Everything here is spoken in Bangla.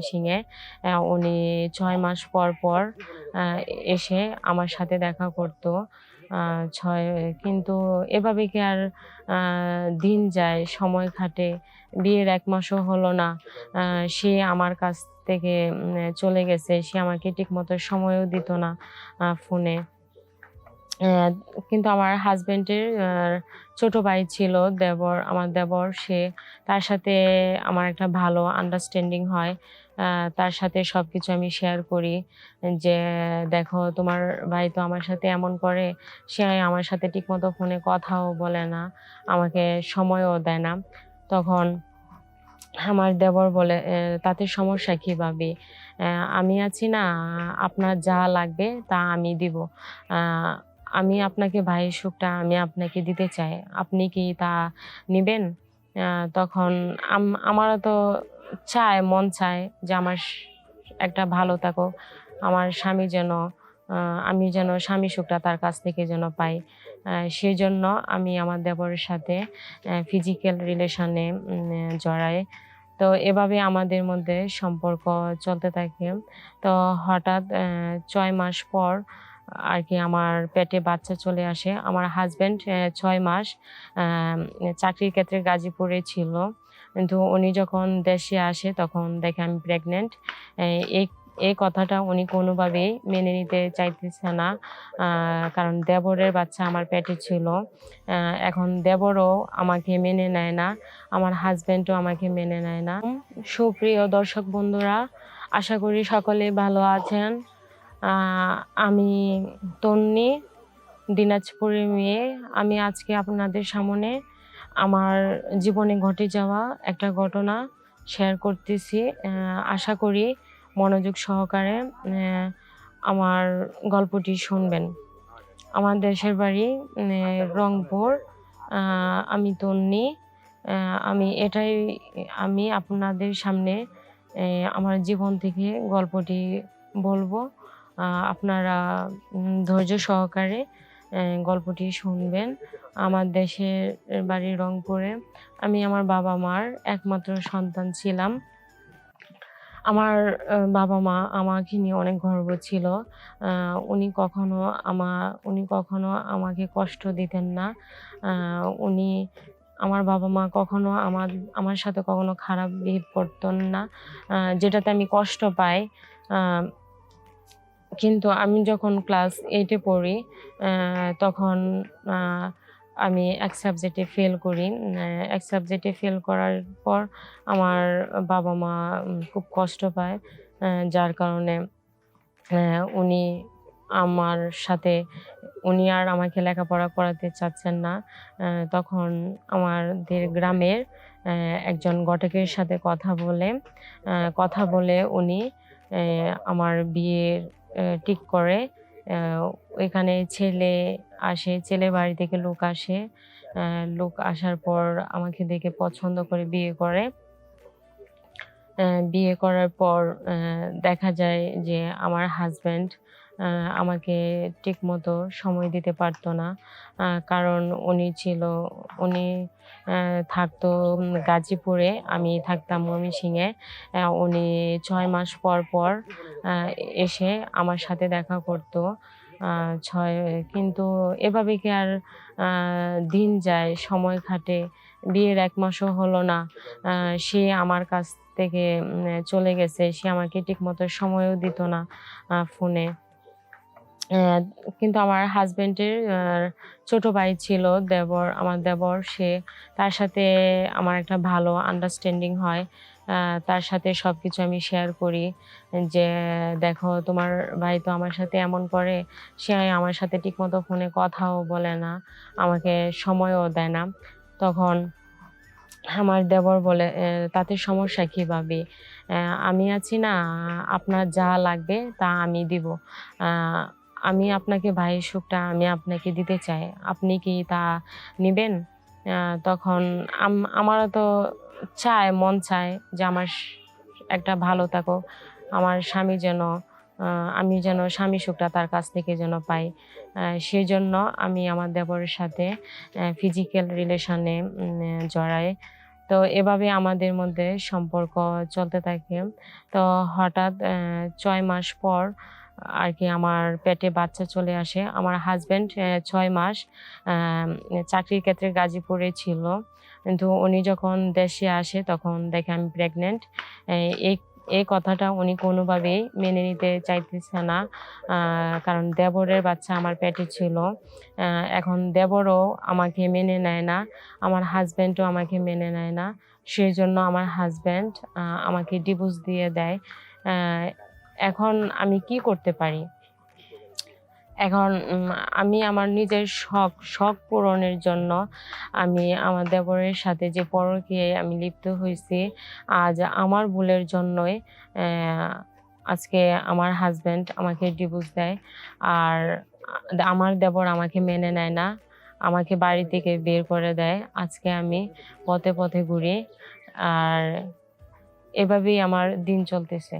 ময়মনসিংহে। উনি ৬ মাস পর পর এসে আমার সাথে দেখা করতো। আ ছয় কিন্তু এভাবে কি আর আ দিন যায়, সময় কাটে। বিয়ের ১ মাসও হলো না। আ সে আমার কাছ থেকে চলে গেছে। সে আমাকে ঠিকমতো সময়ও দিত না ফোনে। অ্যা কিন্তু আমার হাসব্যান্ডের ছোট ভাই ছিল, আমার দেবর সে, তার সাথে আমার একটা ভালো আন্ডারস্ট্যান্ডিং হয়। আ তার সাথে সবকিছু আমি শেয়ার করি যে, "দেখো তোমার ভাই তো আমার সাথে এমন করে, সে আমার সাথে ঠিকমতো ফোনে কথাও বলে না, আমাকে সময়ও দেয় না।" তখন আমার দেবর বলে, "তাতে সমস্যা কি ভাবি? অ্যা আমি আছি না, আপনার যা লাগবে তা আমি দিব। আ আমি আপনাকে ভাইয়ের সুখটা আমি আপনাকে দিতে চাই। আপনি কি তা নিবেন?" আ তখন আমারও তো মন চায় যে আমার একটা ভালো থাকুক। আমার স্বামী যেন আ আমি যেন স্বামী সুখটা তার কাছ থেকে যেন পাই। সেজন্য আমি আমার দেবরের সাথে ফিজিক্যাল রিলেশন এ জড়াই। তো এভাবে আমাদের মধ্যে সম্পর্ক চলতে থাকে। তো হঠাৎ ৬ মাস পর আরকি আমার পেটে বাচ্চা চলে আসে। আমার হাসব্যান্ড ৬ মাস আম চাকরির ক্ষেত্রে গাজীপুরে ছিল। কিন্তু উনি যখন দেশে আসে তখন দেখে আমি প্রেগন্যান্ট। এ এই এই কথাটা উনি কোনোভাবেই মেনে নিতে চাইতেছে না। আ কারণ দেবরের বাচ্চা আমার পেটে ছিল। আ এখন দেবরও আমাকে মেনে নেয় না। আমার হাসব্যান্ডও আমাকে মেনে নেয় না। সুপ্রিয় দর্শক বন্ধুরা, আশা করি সকলে ভালো আছেন। আ আমি তন্নি, দিনাজপুরের মেয়ে। আমি আজকে আপনাদের সামনে আমার জীবনে ঘটে যাওয়া একটা ঘটনা শেয়ার করতেছি। আশা করি মনোযোগ সহকারে আমার গল্পটি শুনবেন। আমার দেশের বাড়ি রংপুর। আ আমি তন্নি। আ আমি এটাই আমি আপনাদের সামনে আমার জীবন থেকে গল্পটি বলবো। আপনারা ধৈর্য সহকারে গল্পটি শুনবেন। আমার দেশের বাড়ি রংপুরে। আমি আমার বাবা-মার একমাত্র সন্তান ছিলাম। আমার বাবা-মা আমাকে নিয়ে অনেক গর্ব ছিল। আ উনি কখনো আমা উনি কখনো আমাকে কষ্ট দিতেন না। আ উনি আমার বাবা-মা কখনো আমার সাথে কখনো খারাপ বিহেভ করতেন না। যেটাতে আমি কষ্ট পাই। আ কিন্তু আমি যখন ক্লাস 8 এ পড়ি, তখন আ আমি এক সাবজেক্টে ফেল করি। এক সাবজেক্টে ফেল করার পর আমার বাবা-মা খুব কষ্ট পায়। যার কারণে উনি আমার সাথে উনি আর আমাকে লেখাপড়া করাতে চাচ্ছেন না। তখন আমাদের গ্রামের অ্যা একজন ঘটকের সাথে কথা বলে উনি আমার বিয়ের ঠিক করে। অ্যা ওইখানে ছেলে আসে, ছেলের বাড়ি থেকে লোক আসে। অ্যা লোক আসার পর আমাকে দেখে পছন্দ করে বিয়ে করে। বিয়ে করার পর দেখা যায় যে আমার হাসব্যান্ড আ আমাকে ঠিকমতো সময় দিতে পারত না। কারণ উনি থাকতো গাজীপুরে, আমি থাকতাম ময়মনসিংহে। উনি ৬ মাস পর পর আ এসে আমার সাথে দেখা করতো। আ ছয় কিন্তু এভাবে কি আর আ দিন যায়, সময় কাটে। বিয়ের ১ মাসও হলো না। সে আমার কাছ থেকে চলে গেছে। সে আমাকে ঠিকমতো সময়ও দিত না ফোনে। অ্যা কিন্তু আমার হাসব্যান্ডের ছোট ভাই ছিল, আমার দেবর সে, তার সাথে আমার একটা ভালো আন্ডারস্ট্যান্ডিং হয়। আ তার সাথে সবকিছু আমি শেয়ার করি যে, "দেখো তোমার ভাই তো আমার সাথে এমন করে, সে আমার সাথে ঠিকমতো ফোনে কথাও বলে না, আমাকে সময়ও দেয় না।" তখন আমার দেবর বলে, "তাতে সমস্যা কি ভাবি? আমি আছি না, আপনার যা লাগবে তা আমি দিব। আ আমি আপনাকে ভাইয়ের সুখটা আমি আপনাকে দিতে চাই। আপনি কি তা নিবেন?" তখন আমারও তো মন চায় যে আমার একটা ভালো থাকুক। আমার স্বামী যেন আ আমি যেন স্বামী সুখটা তার কাছ থেকে যেন পাই। সেজন্য আমি আমার দেবরের সাথে ফিজিক্যাল রিলেশন এ জড়াই। তো তো এভাবে আমাদের মধ্যে সম্পর্ক চলতে থাকে। তো হঠাৎ ৬ মাস পর আরকি আমার পেটে বাচ্চা চলে আসে। আমার হাসব্যান্ড ৬ মাস আম চাকরির ক্ষেত্রে গাজীপুরে ছিল। কিন্তু উনি যখন দেশে আসে তখন দেখে আমি প্রেগন্যান্ট। এ এই এই কথাটা উনি কোনোভাবেই মেনে নিতে চাইতেছে না। আ কারণ দেবরের বাচ্চা আমার পেটে ছিল। আ এখন দেবরও আমাকে মেনে নেয় না। আমার হাসব্যান্ডও আমাকে মেনে নেয় না। সেজন্য আমার হাসব্যান্ড আমাকে ডিভোর্স দিয়ে দেয়। অ্যা এখন আমি কি করতে পারি? এখন আমি আমার নিজের শখ পূরণের জন্য আমি আমার দেবরের সাথে যে পরকীয়ায় আমি লিপ্ত হইছি, আজ আমার ভুলের জন্যই আজকে আমার হাসব্যান্ড আমাকে ডিভোর্স দেয়। আর আমার দেবর আমাকে মেনে নেয় না। আমাকে বাড়ি থেকে বের করে দেয়। আজকে আমি পথে ঘুরি। আর এভাবেই আমার দিন চলতেছে।